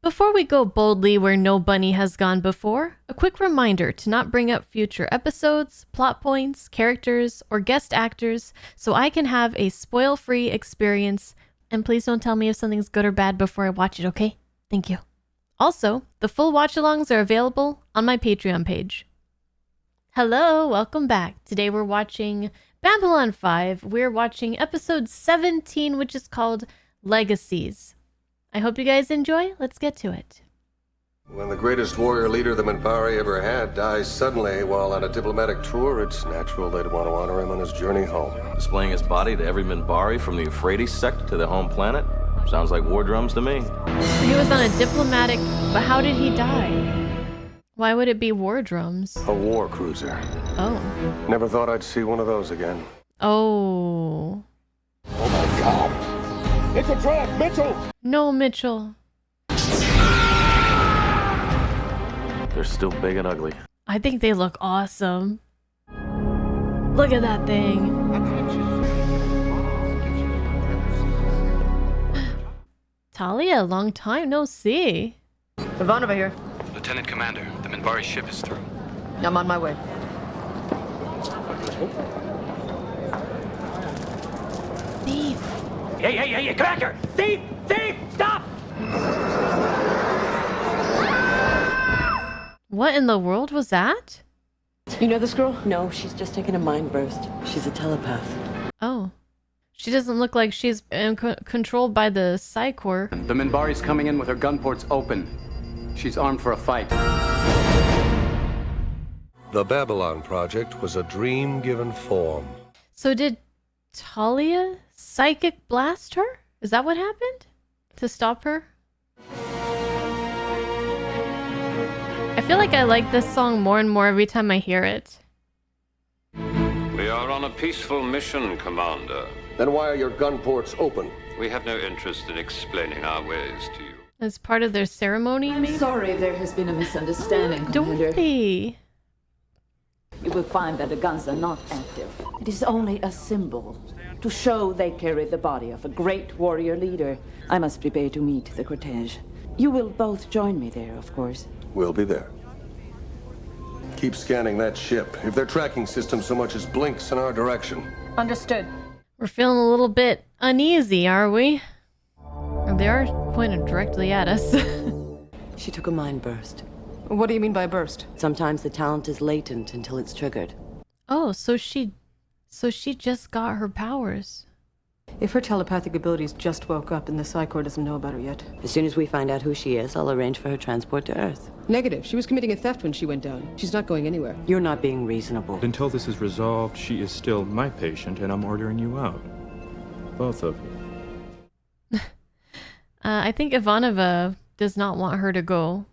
Before we go boldly where no bunny has gone before, a quick reminder to not bring up future episodes, plot points, characters, or guest actors so I can have a spoil-free experience. And please don't tell me if something's good or bad before I watch it, okay? Thank you. Also, the full watch-alongs are available on my Patreon page. Hello, welcome back. Today we're watching Babylon 5. We're watching episode 17, which is called Legacies. I hope you guys enjoy. Let's get to it. When the greatest warrior leader the Minbari ever had dies suddenly while on a diplomatic tour, it's natural they'd want to honor him on his journey home. Displaying his body to every Minbari from the Euphrates sect to their home planet? Sounds like war drums to me. So he was on a diplomatic, but how did he die? Why would it be war drums? A war cruiser. Oh. Never thought I'd see one of those again. Oh. Oh my God. It's a trap, Mitchell! No, Mitchell. They're still big and ugly. I think they look awesome. Look at that thing. Talia, long time no see. Ivanova here. Lieutenant Commander, the Minbari ship is through. I'm on my way. Thief. Hey, cracker! Thief! Stop! What in the world was that? You know this girl? No, she's just taken a mind burst. She's a telepath. Oh. She doesn't look like she's controlled by the Psychor. The Minbari's coming in with her gun ports open. She's armed for a fight. The Babylon Project was a dream given form. So did Talia psychic blast her? Is that what happened? To stop her? I feel like I like this song more and more every time I hear it. We are on a peaceful mission, Commander. Then why are your gun ports open? We have no interest in explaining our ways to you. As part of their ceremony, maybe? Sorry, there has been a misunderstanding, Commander. Dorothy! You will find that the guns are not active. It is only a symbol to show they carry the body of a great warrior leader. I must prepare to meet the cortege. You will both join me there, of course. We'll be there. Keep scanning that ship. If their tracking system so much as blinks in our direction. Understood. We're feeling a little bit uneasy, are we? They are pointed directly at us. She took a mind burst. What do you mean by burst? Sometimes the talent is latent until it's triggered. Oh, so she just got her powers. If her telepathic abilities just woke up and the Psychor doesn't know about her yet. As soon as we find out who she is, I'll arrange for her transport to Earth. Negative. She was committing a theft when she went down. She's not going anywhere. You're not being reasonable. Until this is resolved, she is still my patient, and I'm ordering you out. Both of you. I think Ivanova does not want her to go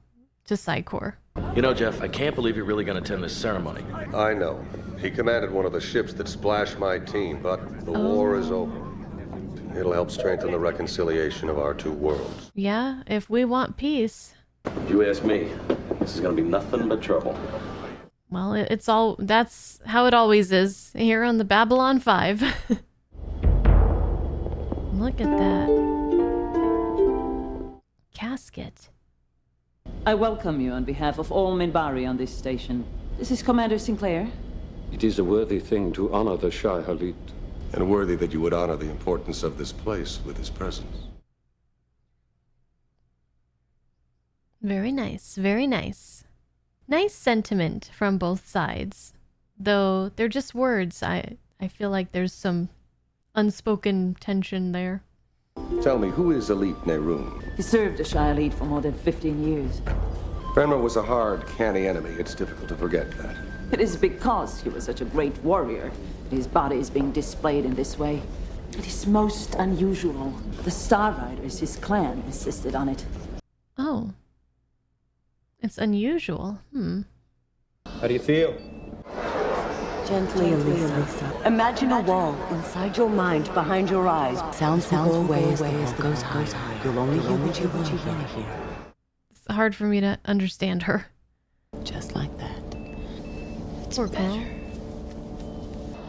to Psychor. You know, Jeff, I can't believe you're really going to attend this ceremony. I know. He commanded one of the ships that splashed my team, but the war is over. It'll help strengthen the reconciliation of our two worlds. Yeah, if we want peace. If you ask me, this is going to be nothing but trouble. Well, that's how it always is here on the Babylon 5. Look at that. Casket. I welcome you on behalf of all Minbari on this station. This is Commander Sinclair. It is a worthy thing to honor the Shai Halit. And worthy that you would honor the importance of this place with his presence. Very nice, very nice. Nice sentiment from both sides. Though they're just words, I feel like there's some unspoken tension there. Tell me, who is Elite Nerun? He served the Shai Elite for more than 15 years. Fenrir was a hard, canny enemy. It's difficult to forget that. It is because he was such a great warrior that his body is being displayed in this way. It is most unusual. The Star Riders, his clan, insisted on it. Oh. It's unusual. How do you feel? Gently, Elisa. Imagine a wall inside your mind, behind your eyes. Sounds will go away as the wall goes high. You'll only hear what you want to hear. It's hard for me to understand her. Just like that. Poor girl.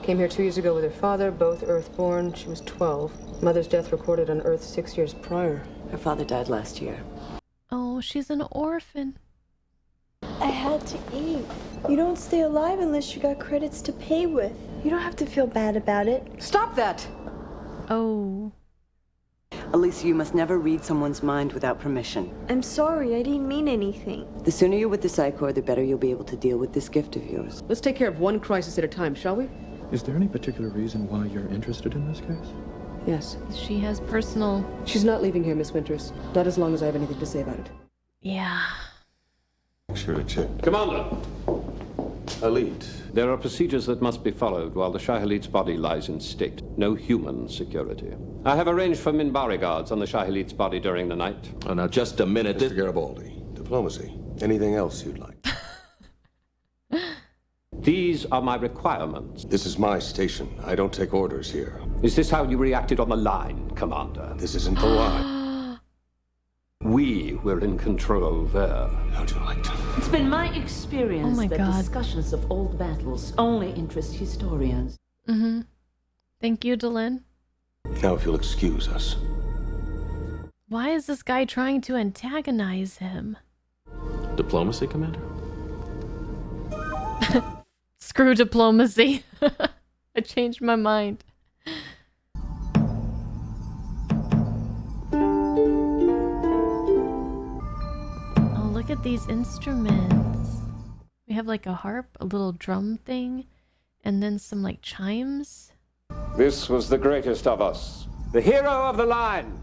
Came here 2 years ago with her father, both Earthborn. She was 12. Mother's death recorded on Earth 6 years prior. Her father died last year. Oh, she's an orphan. I had to eat. You don't stay alive unless you got credits to pay with. You don't have to feel bad about it. Stop that! Oh. Alicia, you must never read someone's mind without permission. I'm sorry, I didn't mean anything. The sooner you're with the Psychor, the better you'll be able to deal with this gift of yours. Let's take care of one crisis at a time, shall we? Is there any particular reason why you're interested in this case? Yes. She has personal... She's not leaving here, Miss Winters. Not as long as I have anything to say about it. Yeah. Sure to check. Commander! Elite. There are procedures that must be followed while the Shah Elite's body lies in state. No human security. I have arranged for Minbari guards on the Shah Elite's body during the night. Oh, now just a minute. Mr. Garibaldi. Diplomacy. Anything else you'd like? These are my requirements. This is my station. I don't take orders here. Is this how you reacted on the line, Commander? This isn't the line. We were in control there. How'd you like to? It's been my experience that God. discussions of old battles only interest historians. Mm-hmm. Thank you, Delenn. Now, if you'll excuse us. Why is this guy trying to antagonize him? Diplomacy, Commander? Screw diplomacy. I changed my mind. Oh, look at these instruments. We have like a harp, a little drum thing, and then some like chimes. This was the greatest of us, the hero of the line.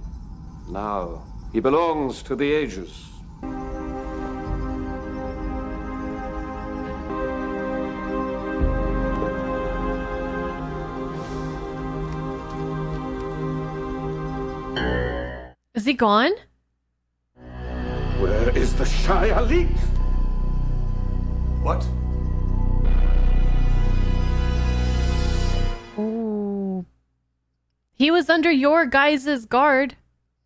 Now, he belongs to the ages. Is he gone? Where is the Shah Elite? What? Oh. He was under your guys' guard.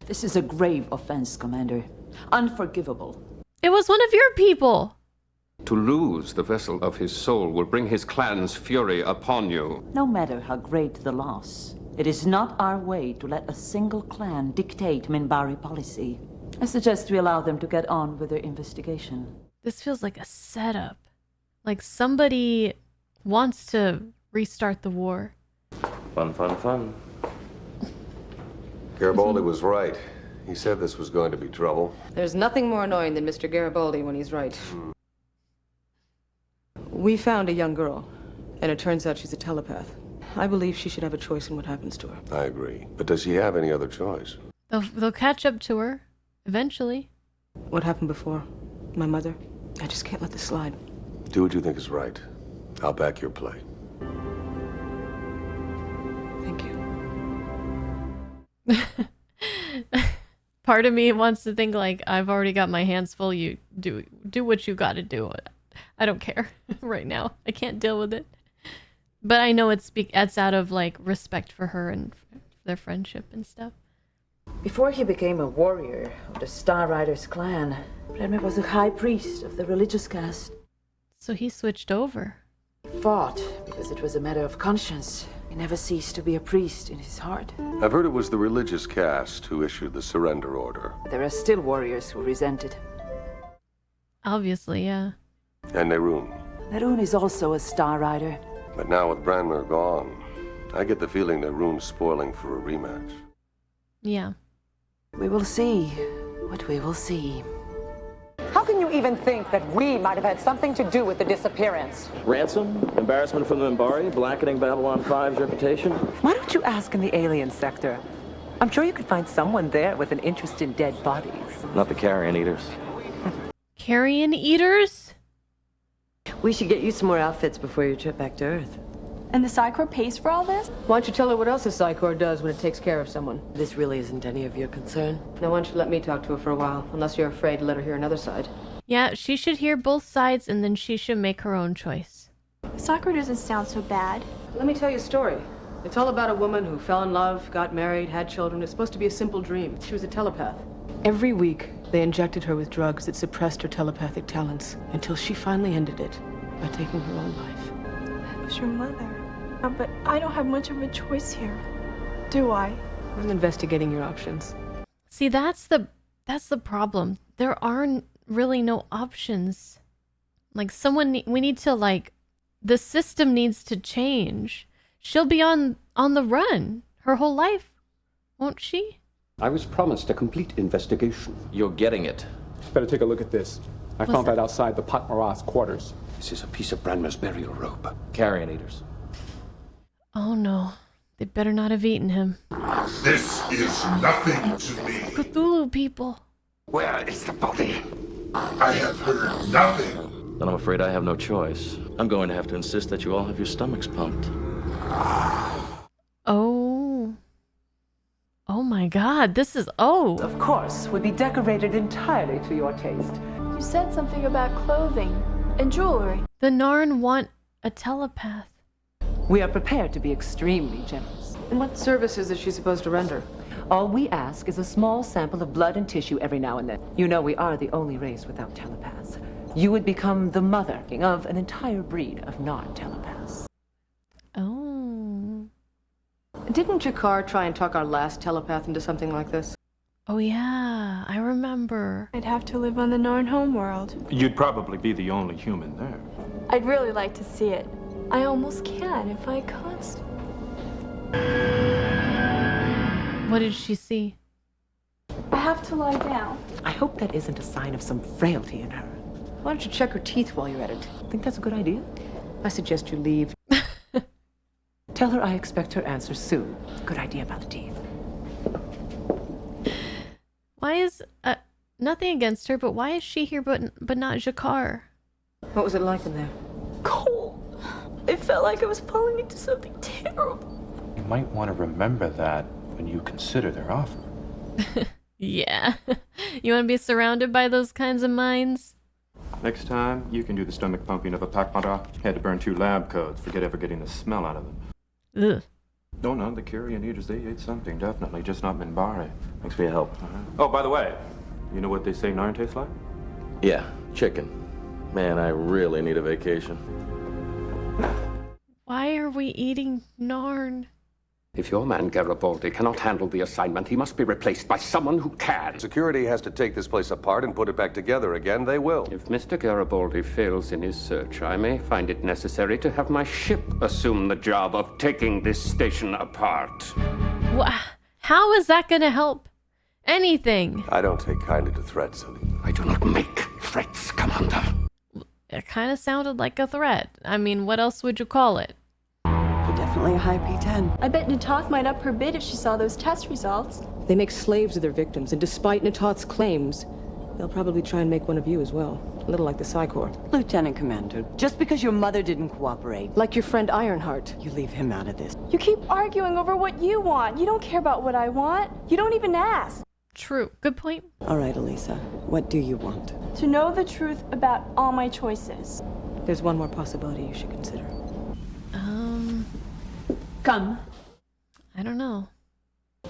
This is a grave offense, Commander. Unforgivable. It was one of your people. To lose the vessel of his soul will bring his clan's fury upon you. No matter how great the loss, it is not our way to let a single clan dictate Minbari policy. I suggest we allow them to get on with their investigation. This feels like a setup. Like somebody wants to restart the war. Fun, fun, fun. Garibaldi was right. He said this was going to be trouble. There's nothing more annoying than Mr. Garibaldi when he's right. We found a young girl, and it turns out she's a telepath. I believe she should have a choice in what happens to her. I agree. But does she have any other choice? They'll catch up to her eventually. What happened before? My mother? I just can't let this slide. Do what you think is right. I'll back your play. Thank you. Part of me wants to think like, I've already got my hands full. You do what you got to do. I don't care right now. I can't deal with it. But I know it's out of like respect for her and their friendship and stuff. Before he became a warrior of the Star Riders clan, Redmer was a high priest of the religious caste. So he switched over. He fought because it was a matter of conscience. He never ceased to be a priest in his heart. I've heard it was the religious caste who issued the surrender order. There are still warriors who resent it. Obviously, yeah. And Nerun. Nerun is also a Star Rider. But now with Branmer gone, I get the feeling Nerun's spoiling for a rematch. Yeah. We will see what we will see. How can you even think that we might have had something to do with the disappearance? Ransom? Embarrassment from the Minbari? Blackening Babylon 5's reputation? Why don't you ask in the alien sector? I'm sure you could find someone there with an interest in dead bodies. Not the carrion eaters. Carrion eaters? We should get you some more outfits before your trip back to Earth. And the Psychor pays for all this? Why don't you tell her what else the Psychor does when it takes care of someone? This really isn't any of your concern. Now, why don't you let me talk to her for a while, unless you're afraid to let her hear another side. Yeah, she should hear both sides and then she should make her own choice. Psychor doesn't sound so bad. Let me tell you a story. It's all about a woman who fell in love, got married, had children. It's supposed to be a simple dream. She was a telepath. Every week, they injected her with drugs that suppressed her telepathic talents until she finally ended it by taking her own life. That was your mother. But I don't have much of a choice here. Do I? I'm investigating your options. See, that's That's the problem. There aren't really no options. Like we need to like, the system needs to change. She'll be on the run her whole life, won't she? I was promised a complete investigation. You're getting it. Better take a look at this. I found that outside the Patmaras quarters. This is a piece of Branma's burial robe. Carrion eaters. Oh no. They better not have eaten him. This is nothing to me. Cthulhu people. Where is the body? I have heard nothing. Then I'm afraid I have no choice. I'm going to have to insist that you all have your stomachs pumped. Oh. Oh my god, this is... Oh. Of course, would be decorated entirely to your taste. You said something about clothing and jewelry. The Narn want a telepath. We are prepared to be extremely generous. And what services is she supposed to render? All we ask is a small sample of blood and tissue every now and then. You know we are the only race without telepaths. You would become the mother of an entire breed of non-telepaths. Oh. Didn't Jakar try and talk our last telepath into something like this? Oh yeah, I remember. I'd have to live on the Narn homeworld. You'd probably be the only human there. I'd really like to see it. I almost can if I const. What did she see? I have to lie down. I hope that isn't a sign of some frailty in her. Why don't you check her teeth while you're at it? Think that's a good idea? I suggest you leave. Tell her I expect her answer soon. Good idea about the teeth. Why is... nothing against her, but why is she here but not Jakar? What was it like in there? Cold. I felt like I was falling into something terrible. You might want to remember that when you consider their offer. Yeah. You want to be surrounded by those kinds of minds? Next time, you can do the stomach pumping of a Pakmara. Had to burn 2 lab coats. Forget ever getting the smell out of them. Ugh. No, the carrion eaters, they ate something, definitely. Just not Minbari. Thanks for your help. Oh, by the way, you know what they say Narn tastes like? Yeah, chicken. Man, I really need a vacation. Why are we eating Narn? If your man Garibaldi cannot handle the assignment, he must be replaced by someone who can. Security has to take this place apart and put it back together again. They will. If Mr. Garibaldi fails in his search, I may find it necessary to have my ship assume the job of taking this station apart. How is that gonna help anything? I don't take kindly to threats. I do not make threats, Commander. It kind of sounded like a threat. I mean, what else would you call it? Definitely a high P10. I bet Natoth might up her bid if she saw those test results. They make slaves of their victims, and despite Natoth's claims, they'll probably try and make one of you as well. A little like the Psi Corps. Lieutenant Commander, just because your mother didn't cooperate, Like your friend Ironheart. you leave him out of this. You keep arguing over what you want. You don't care about what I want. You don't even ask. True. Good point. All right, Elisa, what do you want? To know the truth about all my choices. There's one more possibility you should consider. Come. I don't know.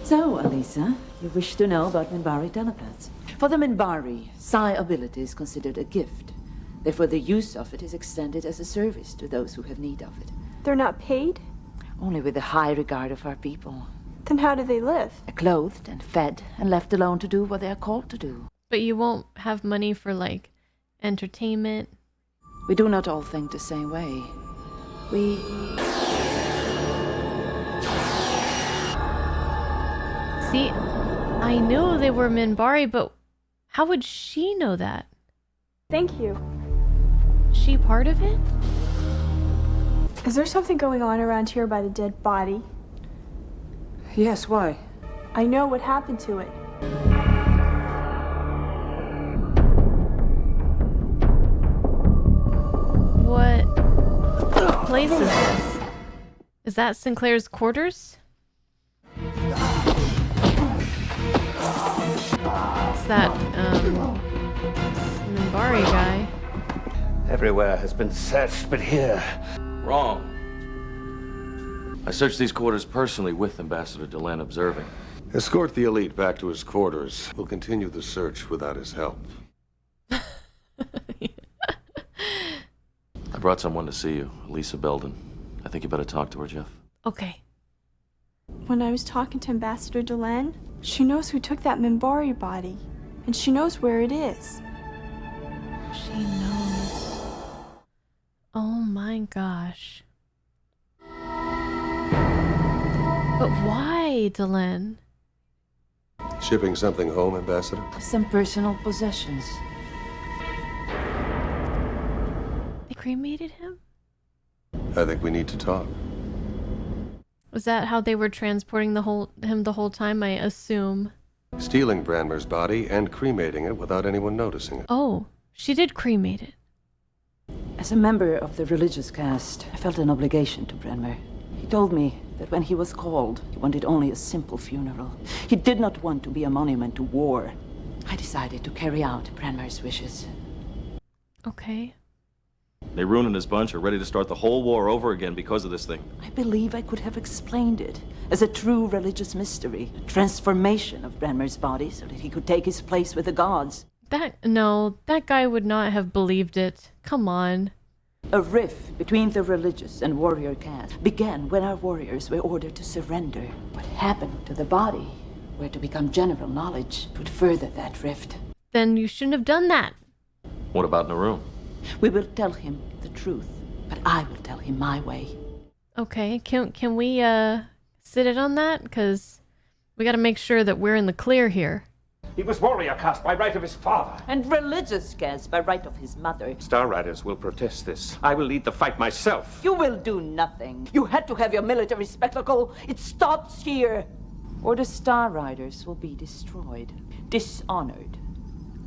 So, Elisa, you wish to know about Minbari telepaths. For the Minbari, psi ability is considered a gift. Therefore, the use of it is extended as a service to those who have need of it. They're not paid? Only with the high regard of our people. Then how do they live? They're clothed and fed and left alone to do what they are called to do. But you won't have money for, like, entertainment? We do not all think the same way. We... See, I knew they were Minbari, but how would she know that? Thank you. Is she part of it? Is there something going on around here by the dead body? Yes, why? I know what happened to it. What place is this? Is that Sinclair's quarters? It's that, Minbari guy. Everywhere has been searched, but here. Wrong. I searched these quarters personally with Ambassador Delenn observing. Escort the elite back to his quarters. We'll continue the search without his help. I brought someone to see you, Lisa Belden. I think you better talk to her, Jeff. Okay. When I was talking to Ambassador Delenn, she knows who took that Minbari body. and she knows where it is. She knows. Oh my gosh. But why, Delenn? Shipping something home, Ambassador? Some personal possessions. They cremated him? I think we need to talk. Was that how they were transporting him the whole time, I assume? Stealing Branmer's body and cremating it without anyone noticing it. Oh, she did cremate it. As a member of the religious caste, I felt an obligation to Branmer. He told me that when he was called, he wanted only a simple funeral. He did not want to be a monument to war. I decided to carry out Branmer's wishes. Okay. They ruined his bunch, are ready to start the whole war over again because of this thing. I believe I could have explained it as a true religious mystery, a transformation of Branmer's body so that he could take his place with the gods. That guy would not have believed it. Come on. A rift between the religious and warrior caste began when our warriors were ordered to surrender. What happened to the body were to become general knowledge. It would further that rift. Then you shouldn't have done that. What about Naroon? We will tell him the truth, but I will tell him my way. Okay, can we sit it on that? Because we got to make sure that we're in the clear here. He was warrior caste by right of his father. And religious caste by right of his mother. Star Riders will protest this. I will lead the fight myself. You will do nothing. You had to have your military spectacle. It stops here. Or the Star Riders will be destroyed, dishonored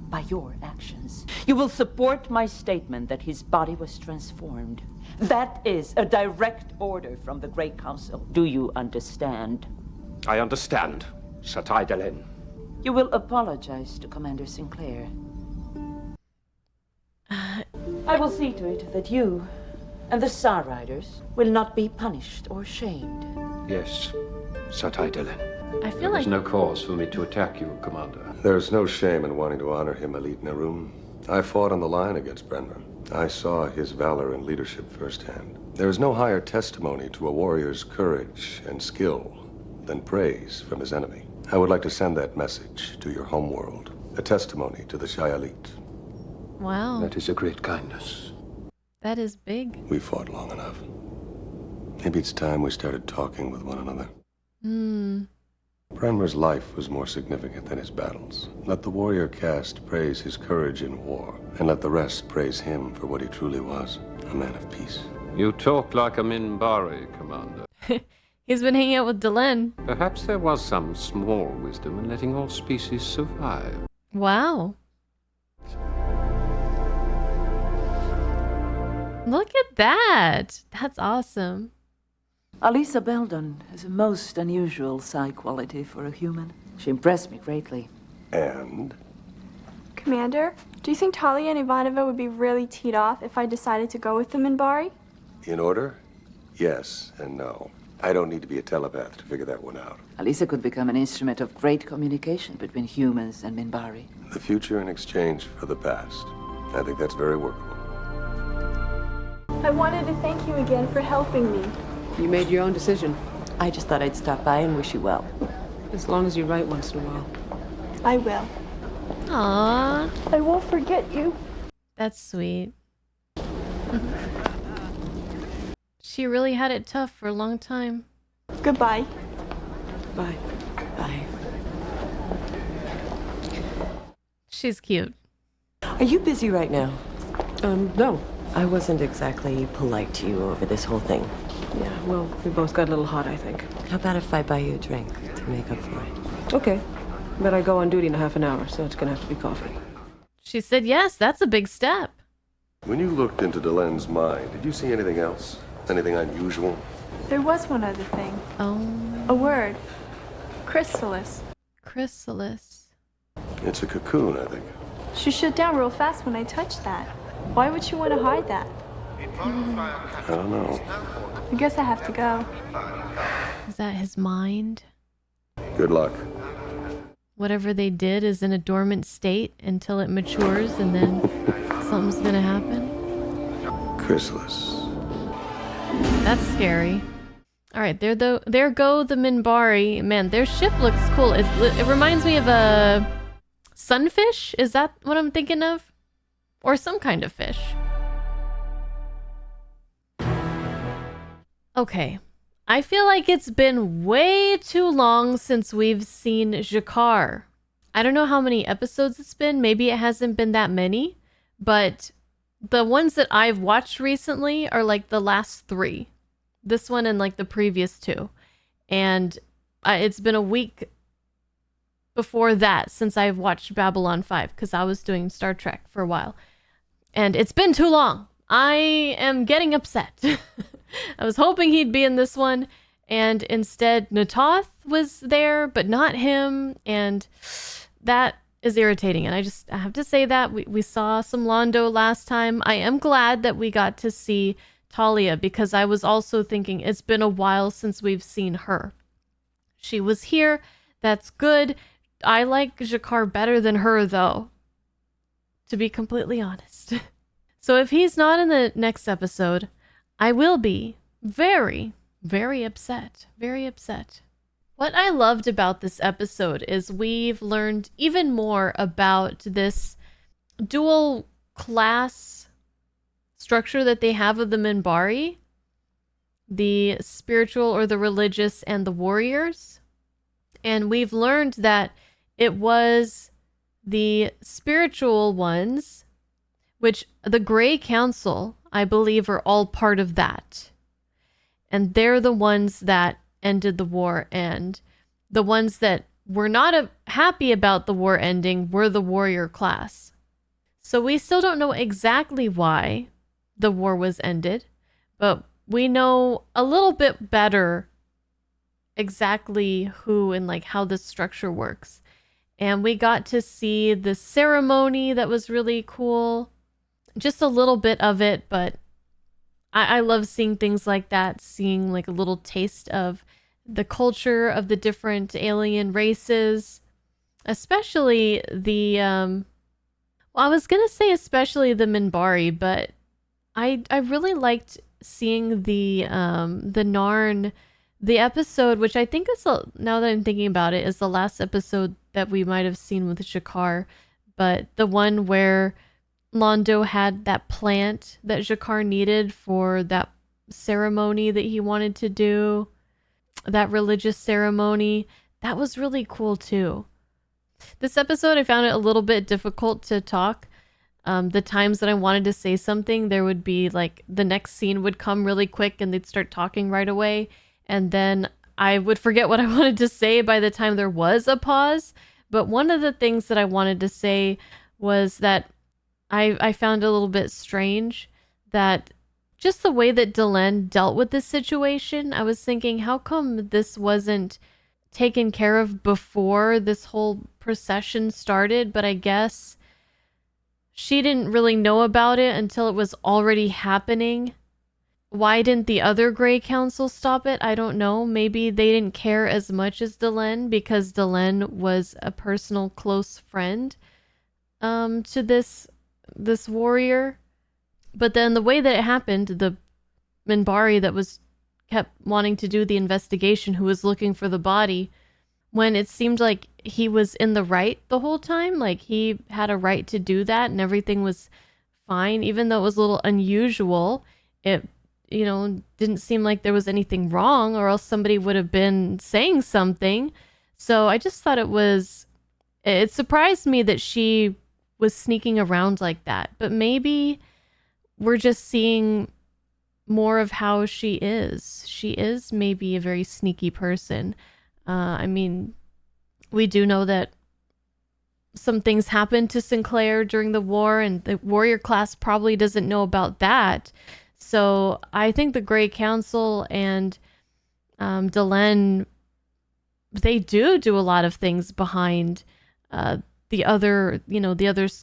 by your actions. You will support my statement that his body was transformed. That is a direct order from the Great Council. Do you understand? I understand, Shatai Delenn. You will apologize to Commander Sinclair. I will see to it that you and the Star Riders will not be punished or shamed. Yes, Shatai Delenn. I feel There's like no cause for me to attack you, Commander. There's no shame in wanting to honor him, Elite Naroon. I fought on the line against Branmer. I saw his valor and leadership firsthand. There is no higher testimony to a warrior's courage and skill than praise from his enemy. I would like to send that message to your homeworld, a testimony to the Shai-Elite. wow, That is a great kindness. that is big. We fought long enough. Maybe it's time we started talking with one another. Branmer's life was more significant than his battles. Let the warrior caste praise his courage in war, and let the rest praise him for what he truly was, a man of peace. You talk like a Minbari, Commander. He's been hanging out with Delenn. Perhaps there was some small wisdom in letting all species survive. Wow. Look at that. That's awesome. Alisa Beldon has a most unusual psi quality for a human. She impressed me greatly. And? Commander, do you think Talia and Ivanova would be really teed off if I decided to go with the Minbari? In order? Yes and no. I don't need to be a telepath to figure that one out. Alisa could become an instrument of great communication between humans and Minbari. The future in exchange for the past. I think that's very workable. I wanted to thank you again for helping me. You made your own decision. I just thought I'd stop by and wish you well. As long as you write once in a while. I will. Aww. I won't forget you. That's sweet. She really had it tough for a long time. Goodbye. Bye. Bye. She's cute. Are you busy right now? No. I wasn't exactly polite to you over this whole thing. Yeah, well, we both got a little hot, I think. How about if I buy you a drink to make up for it? Okay. But I go on duty in a half an hour, so it's gonna have to be coffee. She said yes, that's a big step. When you looked into Delenn's mind, did you see anything else? Anything unusual? There was one other thing. Oh. A word. Chrysalis. Chrysalis. It's a cocoon, I think. She shut down real fast when I touched that. Why would you want to hide that? I don't know. I guess I have to go. Is that his mind? Good luck. Whatever they did is in a dormant state until it matures and then something's gonna happen. Chrysalis. That's scary. Alright, there go the Minbari. Man, their ship looks cool. It reminds me of a Sunfish? Is that what I'm thinking of? Or some kind of fish. Okay. I feel like it's been way too long since we've seen Jakar. I don't know how many episodes it's been. Maybe it hasn't been that many. But the ones that I've watched recently are like the last 3. This one and like the previous 2. And it's been a week before that since I've watched Babylon 5 because I was doing Star Trek for a while. And it's been too long. I am getting upset. I was hoping he'd be in this one, and instead Natoth was there, but not him, and that is irritating. And I have to say that we saw some Londo last time. I am glad that we got to see Talia, because I was also thinking it's been a while since we've seen her. She was here. That's good. I like Jakar better than her, though, to be completely honest. So if he's not in the next episode, I will be very, very upset. Very upset. What I loved about this episode is we've learned even more about this dual class structure that they have of the Minbari, the spiritual or the religious and the warriors. And we've learned that it was the spiritual ones, which the Grey Council, I believe, are all part of that. And they're the ones that ended the war, and the ones that were not happy about the war ending were the warrior class. So we still don't know exactly why the war was ended, but we know a little bit better exactly who and like how this structure works. And we got to see the ceremony that was really cool. Just a little bit of it, but I love seeing things like that, seeing like a little taste of the culture of the different alien races, especially the, well, I was going to say especially the Minbari, but I really liked seeing the Narn, the episode, which I think is, now that I'm thinking about it, is the last episode that we might have seen with Jakar, but the one where Londo had that plant that Jakar needed for that ceremony that he wanted to do, that religious ceremony, that was really cool too. This episode, I found it a little bit difficult to talk. The times that I wanted to say something, there would be like the next scene would come really quick and they'd start talking right away. And then I would forget what I wanted to say by the time there was a pause. But one of the things that I wanted to say was that I found it a little bit strange that just the way that Delenn dealt with this situation, I was thinking, how come this wasn't taken care of before this whole procession started? But I guess she didn't really know about it until it was already happening. Why didn't the other Grey Council stop it? I don't know. Maybe they didn't care as much as Delenn because Delenn was a personal close friend to this warrior. But then the way that it happened, the Minbari that was kept wanting to do the investigation, who was looking for the body, when it seemed like he was in the right the whole time, like he had a right to do that and everything was fine, even though it was a little unusual, it, you know, didn't seem like there was anything wrong, or else somebody would have been saying something. So I just thought it surprised me that she was sneaking around like that. But maybe we're just seeing more of how she is. She is maybe a very sneaky person. I mean, we do know that some things happened to Sinclair during the war, and the warrior class probably doesn't know about that. So I think the Grey Council and Delenn, they do a lot of things behind the other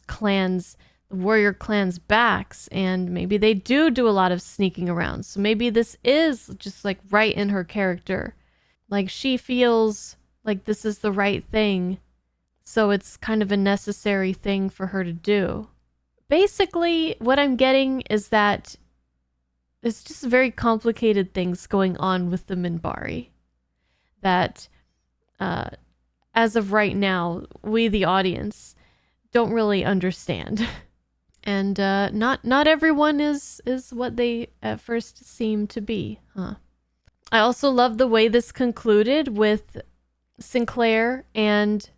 clans, the warrior clans' backs, and maybe they do a lot of sneaking around. So maybe this is just like right in her character. Like she feels like this is the right thing, so it's kind of a necessary thing for her to do. Basically, what I'm getting is that it's just very complicated things going on with the Minbari. That, as of right now, we, the audience, don't really understand. And not everyone is what they at first seem to be, huh? I also love the way this concluded with Sinclair and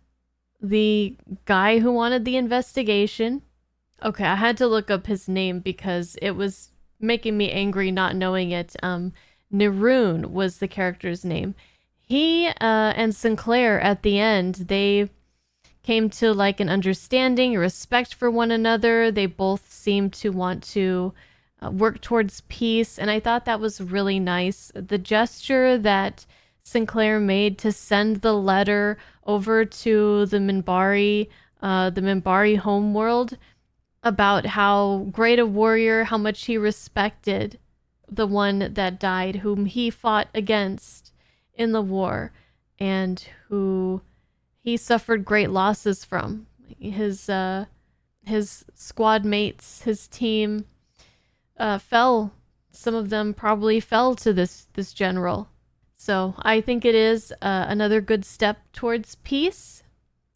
the guy who wanted the investigation. Okay, I had to look up his name because it was making me angry not knowing it. Neroon was the character's name. He and Sinclair at the end, they came to like an understanding, a respect for one another. They both seemed to want to work towards peace, and I thought that was really nice. The gesture that Sinclair made to send the letter over to the Minbari homeworld about how great a warrior, how much he respected the one that died, whom he fought against in the war, and who he suffered great losses from. His squad mates, his team fell. Some of them probably fell to this general. So I think it is another good step towards peace,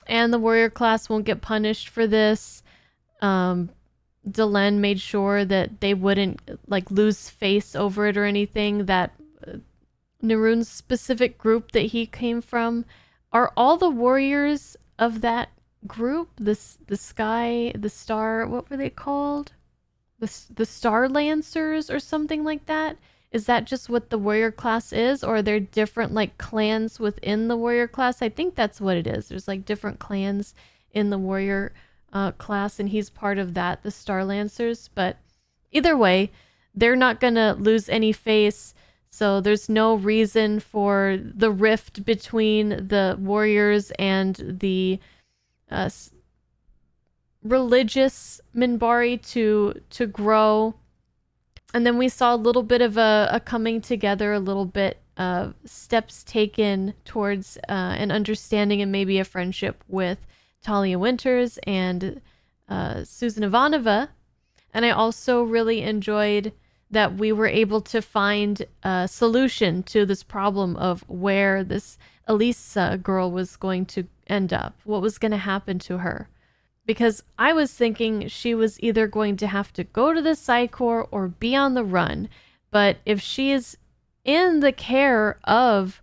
and the warrior class won't get punished for this. Delenn made sure that they wouldn't like lose face over it or anything. That Neroon's specific group that he came from, are all the warriors of that group, the star, what were they called? The Star Lancers or something like that? Is that just what the warrior class is, or are there different like clans within the warrior class? I think that's what it is. There's like different clans in the warrior class, and he's part of that, the Star Lancers. But either way, they're not gonna lose any face, so there's no reason for the rift between the warriors and the religious Minbari to grow. And then we saw a little bit of a coming together, a little bit of steps taken towards an understanding and maybe a friendship with Talia Winters and Susan Ivanova. And I also really enjoyed that we were able to find a solution to this problem of where this Elisa girl was going to end up, what was going to happen to her. Because I was thinking she was either going to have to go to the Psi Corps or be on the run. But if she is in the care of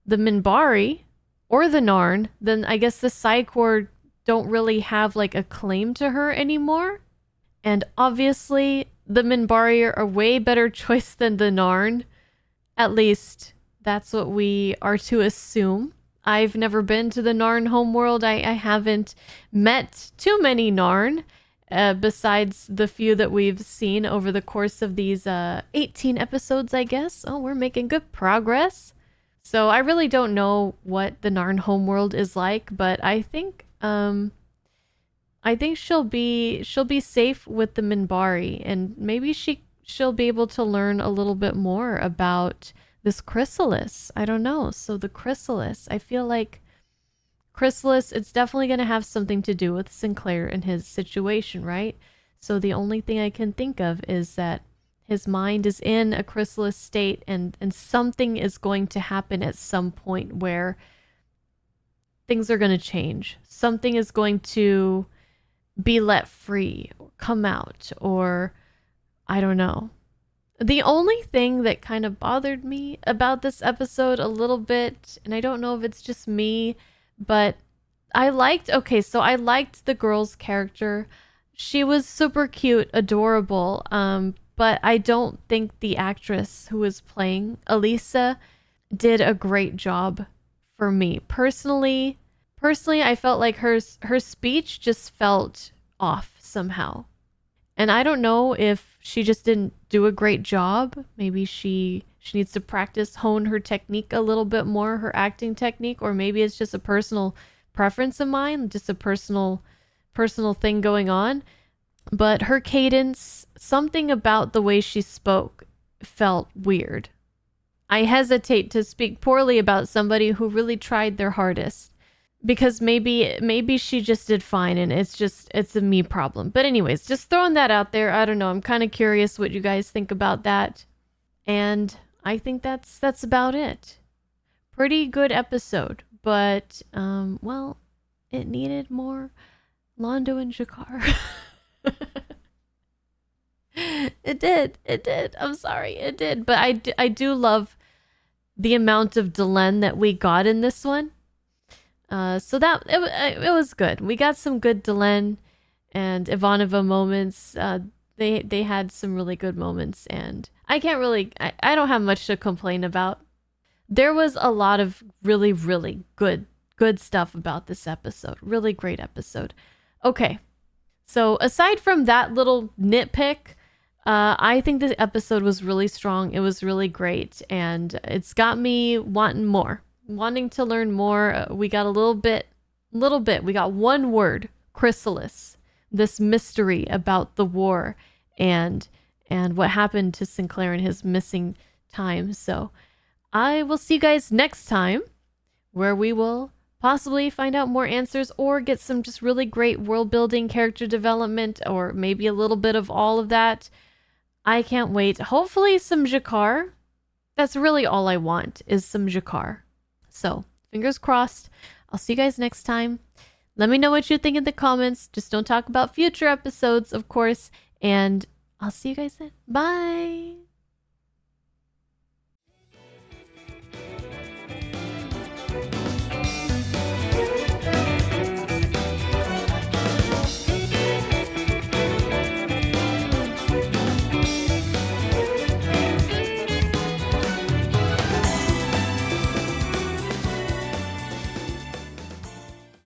the Minbari or the Narn, then I guess the Psi Corps don't really have like a claim to her anymore. And obviously the Minbari are a way better choice than the Narn. At least that's what we are to assume. I've never been to the Narn homeworld. I haven't met too many Narn, besides the few that we've seen over the course of these 18 episodes, I guess. Oh, we're making good progress. So I really don't know what the Narn homeworld is like, but I think she'll be safe with the Minbari, and maybe she'll be able to learn a little bit more about this chrysalis. I don't know. So the chrysalis, I feel like chrysalis, it's definitely going to have something to do with Sinclair and his situation, right? So the only thing I can think of is that his mind is in a chrysalis state, and something is going to happen at some point where things are going to change. Something is going to be let free or come out, or I don't know. The only thing that kind of bothered me about this episode a little bit, and I don't know if it's just me, but I liked the girl's character. She was super cute, adorable, but I don't think the actress who was playing Elisa did a great job for me. Personally, I felt like her speech just felt off somehow. And I don't know if she just didn't do a great job. Maybe she needs to practice, hone her technique a little bit more, her acting technique, or maybe it's just a personal preference of mine, just a personal thing going on. But her cadence, something about the way she spoke felt weird. I hesitate to speak poorly about somebody who really tried their hardest, because maybe she just did fine and it's a me problem. But anyways, just throwing that out there. I don't know. I'm kind of curious what you guys think about that. And I think that's about it. Pretty good episode, but well, it needed more Londo and Jakar. It did. I'm sorry, it did. But I do love the amount of Delenn that we got in this one. So that it was good. We got some good Delenn and Ivanova moments. They had some really good moments, and I can't really I don't have much to complain about. There was a lot of really, really good stuff about this episode. Really great episode. Okay, so aside from that little nitpick, I think this episode was really strong. It was really great, and it's got me wanting to learn more. We got a little bit. We got one word, chrysalis, this mystery about the war and what happened to Sinclair in his missing time. So I will see you guys next time, where we will possibly find out more answers or get some just really great world building, character development, or maybe a little bit of all of that. I can't wait. Hopefully some Jakar. That's really all I want, is some Jakar. So, fingers crossed. I'll see you guys next time. Let me know what you think in the comments. Just don't talk about future episodes, of course. And I'll see you guys then. Bye.